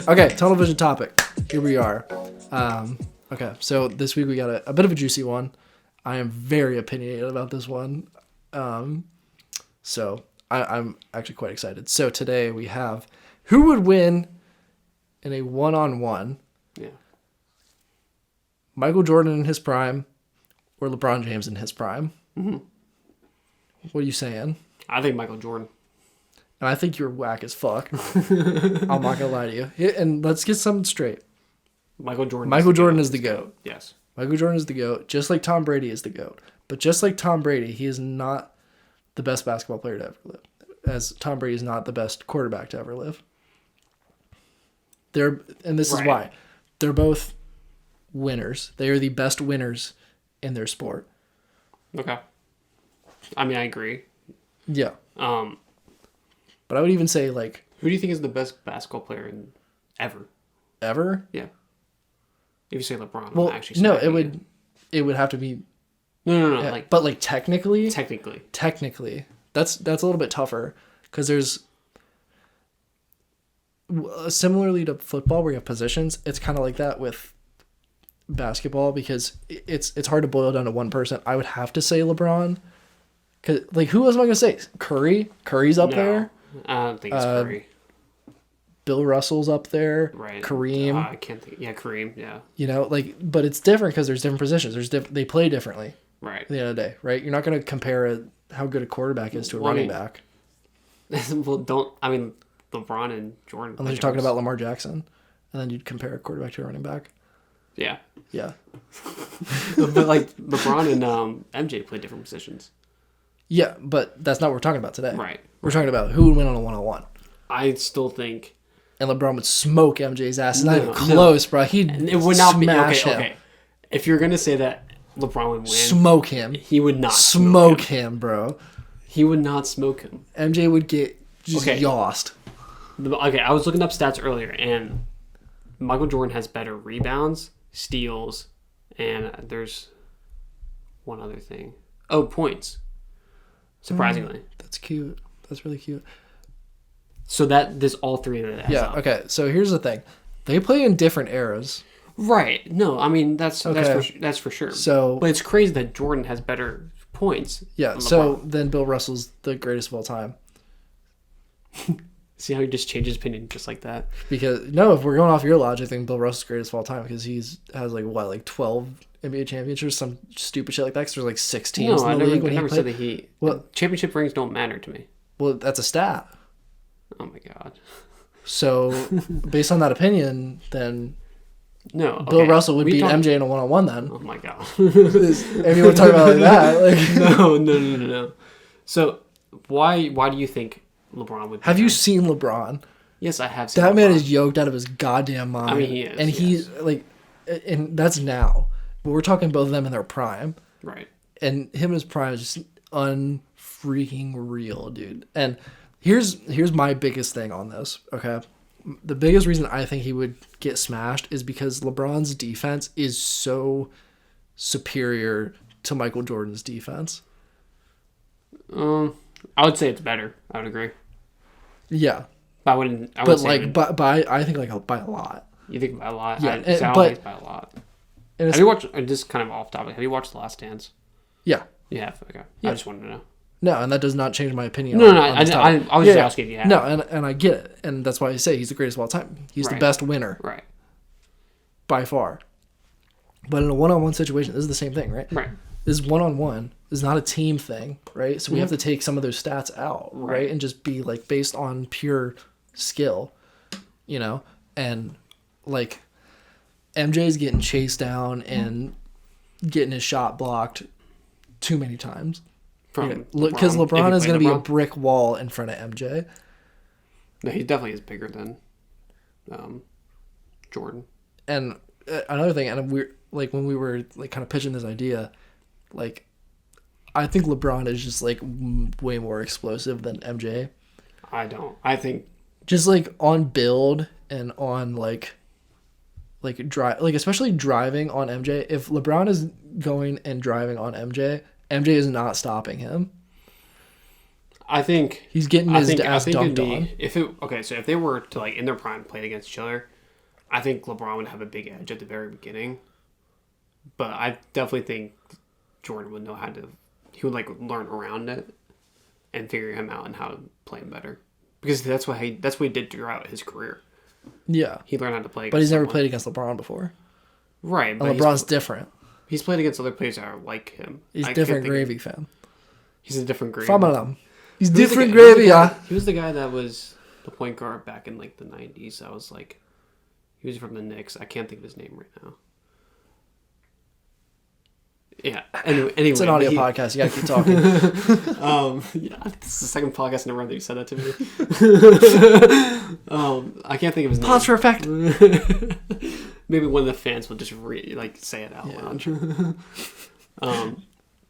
Okay, tunnel vision topic. Here we are. Okay, so this week we got a bit of a juicy one. I am very opinionated about this one. So I'm actually quite excited. So today we have who would win in a one-on-one? Yeah. Michael Jordan in his prime or LeBron James in his prime? Mm-hmm. What are you saying? I think Michael Jordan. And I think you're whack as fuck. I'm not gonna lie to you. And let's get something straight. Michael Jordan is the GOAT. Yes. Michael Jordan is the GOAT, just like Tom Brady is the GOAT. But just like Tom Brady, he is not the best basketball player to ever live. As Tom Brady is not the best quarterback to ever live. This is why. They're both winners. They are the best winners in their sport. Okay. I mean, I agree. Yeah. But I would even say, like... Who do you think is the best basketball player ever? Ever? Yeah. If you say LeBron, well, I'm actually no, it would have to be... No. Yeah, but, like, technically... Technically. That's a little bit tougher. Because there's... Similarly to football, where you have positions, it's kind of like that with basketball. Because it's hard to boil down to one person. I would have to say LeBron. Cause, like, who else am I going to say? Curry? Curry's up there. I don't think it's Curry. Bill Russell's up there. Right. Kareem. I can't think. Yeah, Kareem. Yeah. You know, like, but it's different because there's different positions. They play differently. Right. At the end of the day, right? You're not going to compare how good a quarterback is to a running back. Well, LeBron and Jordan. Unless you're talking about Lamar Jackson, and then you'd compare a quarterback to a running back. Yeah. Yeah. But like LeBron and MJ play different positions. Yeah, but that's not what we're talking about today. Right. We're talking about who would win on a one-on-one. I still think. And LeBron would smoke MJ's ass. It's not even close, bro. It would not smash him. Okay. If you're gonna say that LeBron would win, smoke him. He would not smoke him, bro. He would not smoke him. MJ would get just yossed. Okay, I was looking up stats earlier, and Michael Jordan has better rebounds, steals, and there's one other thing. Oh, points. Surprisingly. That's cute. That's really cute. So there's all three of that. Yeah, okay. So here's the thing. They play in different eras. Right. No, I mean, that's for sure. So, but it's crazy that Jordan has better points. Yeah, so then Bill Russell's the greatest of all time. See how he just changed his opinion just like that? Because, no, if we're going off your logic, I think Bill Russell's greatest of all time because has 12 NBA championships, some stupid shit like that, because there's 6 teams in the league when he played. Said that well, championship rings don't matter to me. Well, that's a stat. Oh my god. So, based on that opinion, then no, Bill Russell would beat MJ in a one-on-one then. Oh my god. If you want to talk about it like that. No. So, why do you think LeBron would beat Have you seen LeBron? Yes, I have seen That LeBron. man is yoked out of his goddamn mind. I mean, he is. And he's and that's now. But we're talking both of them in their prime. Right. And him in his prime is just unfreaking real, dude. And here's my biggest thing on this, okay? The biggest reason I think he would get smashed is because LeBron's defense is so superior to Michael Jordan's defense. I would say it's better. I would agree. Yeah. I wouldn't I think by a lot. You think by a lot? Yeah, but by a lot. Have you watched? Just kind of off topic. Have you watched The Last Dance? Yeah. You have. Okay. Yeah. I just wanted to know. No, and that does not change my opinion. No. I was just asking if you have. No, and I get it, and that's why I say he's the greatest of all time. He's the best winner. Right. By far. But in a one-on-one situation, this is the same thing, right? Right. This one-on-one is not a team thing, right? So we have to take some of those stats out, right? And just be based on pure skill, and MJ's getting chased down and getting his shot blocked too many times. Because LeBron is going to be a brick wall in front of MJ. No, he definitely is bigger than Jordan. And another thing, and we're when we were kind of pitching this idea, I think LeBron is just way more explosive than MJ. I don't. I think just on build and on especially driving on MJ. If LeBron is going and driving on MJ is not stopping him. I think he's getting his ass dunked on. So if they were to in their prime play against each other, I think LeBron would have a big edge at the very beginning. But I definitely think Jordan would know how to... He would, like, learn around it and figure him out and how to play him better. Because that's what he did throughout his career. Yeah. He learned how to play against But he's never someone. played against LeBron before. Right. And But LeBron's different. he's played against other players that are like him. He's I different can't think gravy fan. He's a different gravy. Famalam. He's He was different the guy- gravy, He was the guy that was the point guard back in like the 90s. I was like, he was from the Knicks. I can't think of his name right now. Yeah. Anyway, It's an audio podcast. You gotta keep talking. yeah, this is the second podcast in a row that you said that to me. I can't think of his name. Pause for effect. Maybe one of the fans will just say it out loud.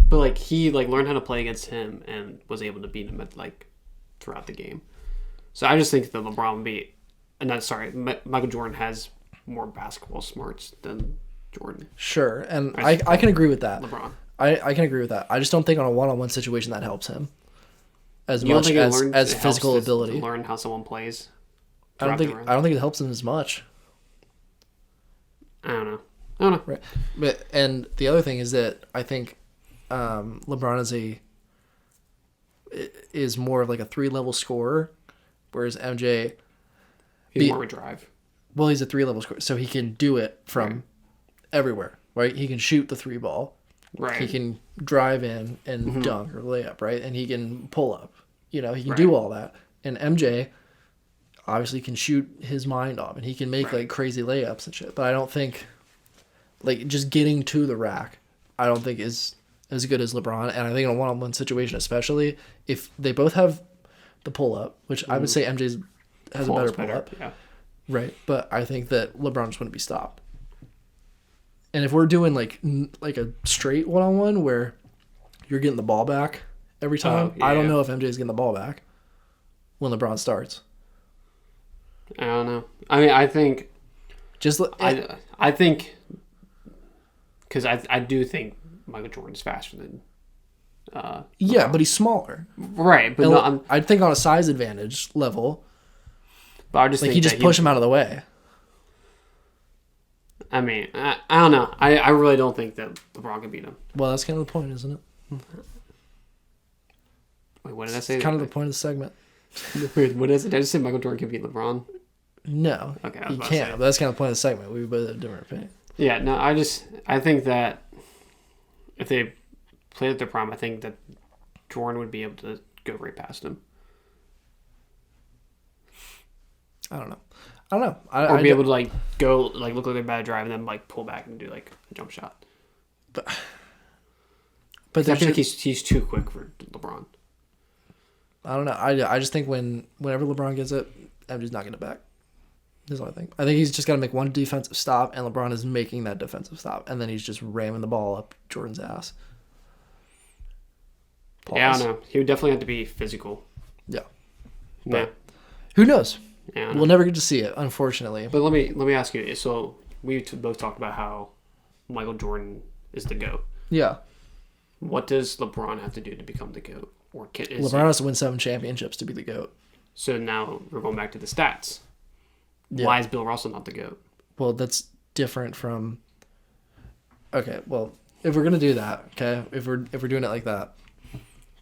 But like he learned how to play against him and was able to beat him at throughout the game. So I just think that LeBron would be, Michael Jordan has more basketball smarts than Jordan. Sure, and I can agree with that. LeBron. I can agree with that. I just don't think on a one-on-one situation that helps him as You don't much think as it physical helps to ability. learn how someone plays. I don't think it helps him as much. I don't know. Right. But and the other thing is that I think LeBron is more of like a 3-level scorer, whereas MJ He's more of a drive. Well, he's a 3-level scorer, so he can do it from everywhere, right? He can shoot the 3 ball. Right. He can drive in and dunk or layup, right? And he can pull up. He can do all that. And MJ obviously can shoot his mind off, and he can make like crazy layups and shit. But I don't think just getting to the rack, I don't think is as good as LeBron. And I think in a one-on-one situation, especially if they both have the pull up, which I would say MJ has a better pull up, right? But I think that LeBron just wouldn't be stopped. And if we're doing like a straight one-on-one where you're getting the ball back every time, I don't know if MJ is getting the ball back when LeBron starts. I don't know. I mean, I think I think because I do think Michael Jordan's faster than. But he's smaller, right? But I think on a size advantage level, but I just think he just push him out of the way. I mean, I don't know. I really don't think that LeBron can beat him. Well, that's kind of the point, isn't it? Wait, what did I say? It's kind of the point of the segment. Wait, what is it? Did I just say Michael Jordan can beat LeBron? No, okay, he can't. But that's kind of the point of the segment. We both have a different opinion. Yeah, no, I think that if they played at their prime, I think that Jordan would be able to go right past him. I don't know. Or be able to go look like they're about to drive and then pull back and do a jump shot. But I feel like he's too quick for LeBron. I don't know. I just think whenever LeBron gets it, MJ's not getting it back. That's all I think. I think he's just got to make one defensive stop, and LeBron is making that defensive stop, and then he's just ramming the ball up Jordan's ass. Pause. Yeah, I don't know. He would definitely have to be physical. Yeah. But who knows? Yeah, we'll never get to see it, unfortunately. But let me ask you. So we both talked about how Michael Jordan is the GOAT. Yeah. What does LeBron have to do to become the GOAT? Or LeBron has to win 7 championships to be the GOAT. So now we're going back to the stats. Yeah. Why is Bill Russell not the GOAT? Well, that's different from. Okay, well, if we're gonna do that, okay, if we're doing it like that,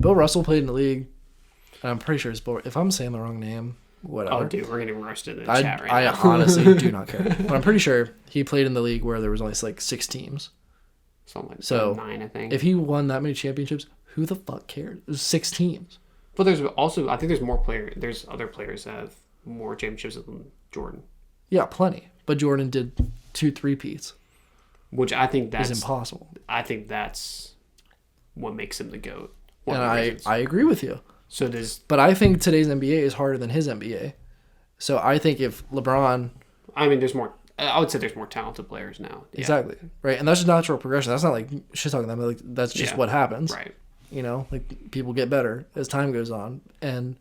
Bill Russell played in the league, and I'm pretty sure it's Bill. If I'm saying the wrong name, whatever. Oh, dude, we're getting roasted in the chat right now. I honestly do not care, but I'm pretty sure he played in the league where there was only 6 teams. Something like so 9, I think. If he won that many championships, who the fuck cares? There's 6 teams. But there's also, I think there's more players. There's other players that have more championships than Jordan. Yeah, plenty. But Jordan did 2 3-peats. Which I think that's impossible. I think that's what makes him the GOAT. And I agree with you. But I think today's NBA is harder than his NBA. So I think if LeBron... I mean, there's more... I would say there's more talented players now. Yeah. Exactly. Right. And that's just natural progression. That's not like shit talking them. That's just what happens. Right. People get better as time goes on. And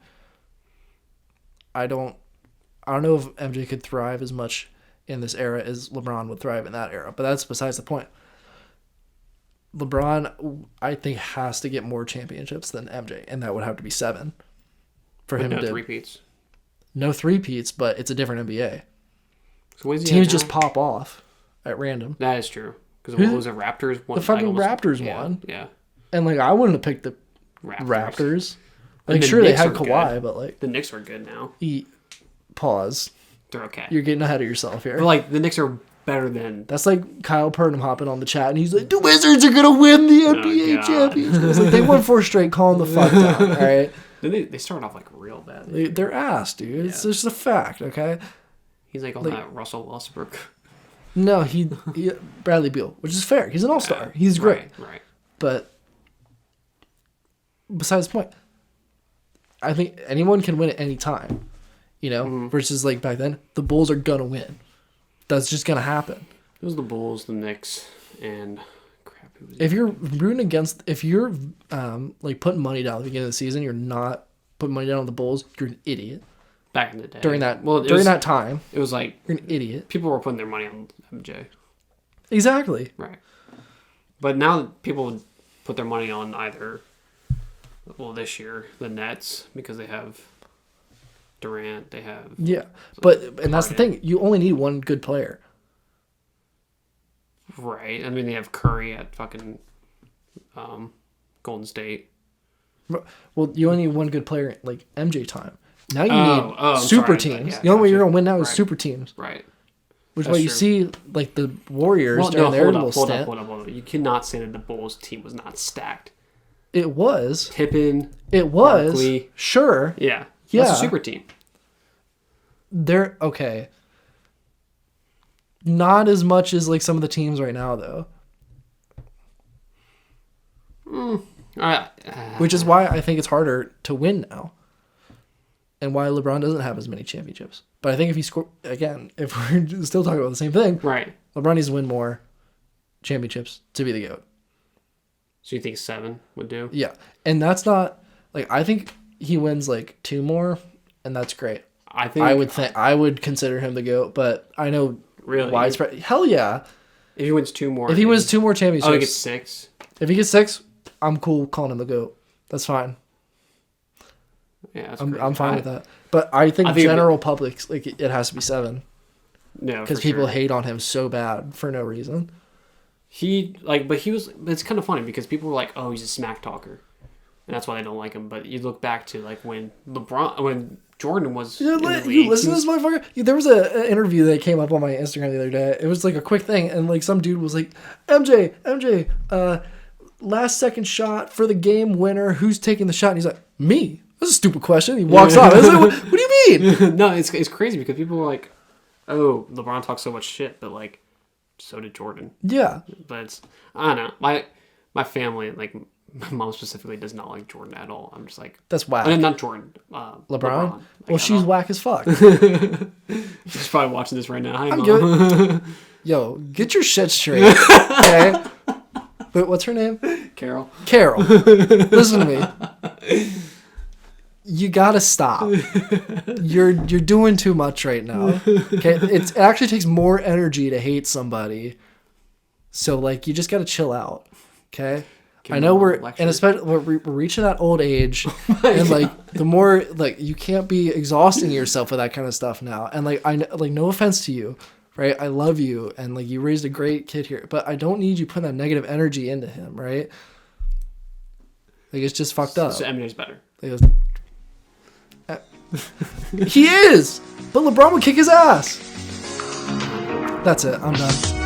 I don't know if MJ could thrive as much in this era as LeBron would thrive in that era. But that's besides the point. LeBron, I think, has to get more championships than MJ. And that would have to be 7 for him to... No 3-peats. No 3-peats, but it's a different NBA. So when's he teams at just now? pop off at random. That is true. Because what was it? Raptors won. The fucking almost- Raptors yeah, won. Yeah. And like I wouldn't have picked the Raptors. Like sure they had Kawhi, good. but like The Knicks are good now. pause. They're okay. You're getting ahead of yourself here. But like the Knicks are better than. That's like Kyle Purdom hopping on the chat and he's like, the Wizards are gonna win the NBA God. championship. It's like they won 4 straight, calm the fuck down. All right. Then they started off like real bad. They're ass, dude. It's just a fact, okay? He's like on that Russell Westbrook. No, he Bradley Beal, which is fair. He's an all-star. He's great. Right. But besides the point, I think anyone can win at any time, you know, versus like back then, the Bulls are going to win. That's just going to happen. It was the Bulls, the Knicks, and crap. Who was If you're rooting against, if you're like putting money down at the beginning of the season, you're not putting money down on the Bulls, you're an idiot. back in the day? During that time, it was like you're an idiot. people were putting their money on MJ. Exactly. Right. But now people put their money on either, well, this year, the Nets, because they have Durant, they have... Yeah, and that's the thing. You only need one good player. Right. I mean, they have Curry at fucking Golden State. Well, you only need one good player like MJ time. Now you need I'm super sorry. teams. Yeah, the only way you're going to win now is Right. super teams. Right. Which is That's why you true. see like the Warriors during their little stint. Hold up. You cannot say that the Bulls team was not stacked. It was. Tippin. It was. Barkley. Sure. Yeah. Yeah. That's a super team. They're okay. Not as much as like some of the teams right now though. Which is why I think it's harder to win now. And why LeBron doesn't have as many championships. But I think if he score again, if we're still talking about the same thing, Right. LeBron needs to win more championships to be the GOAT. So you think 7 would do? Yeah. And that's not like I think he wins like 2 more and that's great. I would consider him the GOAT, but I know Really? widespread hell yeah. If he wins 2 more. If he wins 2 more championships. Oh, he gets 6? If he gets 6, I'm cool calling him the GOAT. That's fine. Yeah, that's I'm fine with that. But I think general public, like it has to be 7. No, because people hate on him so bad for no reason. But it's kind of funny because people were like, oh, he's a smack talker. And that's why they don't like him. But you look back to like when Jordan was in the league. You listen to this motherfucker? There was an interview that came up on my Instagram the other day. It was like a quick thing. And like some dude was like, MJ, last second shot for the game winner. Who's taking the shot? And he's like, me. That's a stupid question. He walks off. I was like, what do you mean? No, it's crazy because people were like, oh, LeBron talks so much shit, but like, so did Jordan. Yeah. But I don't know. My family, like my mom specifically, does not like Jordan at all. I'm just like, that's whack. I mean, not Jordan. LeBron. Well, she's whack as fuck. She's probably watching this right now. Hi, Mom. Good. Yo, get your shit straight. Okay. But what's her name? Carol. Listen to me. You gotta stop. You're doing too much right now. Okay, it actually takes more energy to hate somebody. So like, you just gotta chill out. Okay. I know especially we're reaching that old age, and like the more like you can't be exhausting yourself with that kind of stuff now. And like no offense to you, right? I love you, and like you raised a great kid here, but I don't need you putting that negative energy into him, right? Like it's just fucked up. So Eminem's better. He is, but LeBron would kick his ass. That's it. I'm done.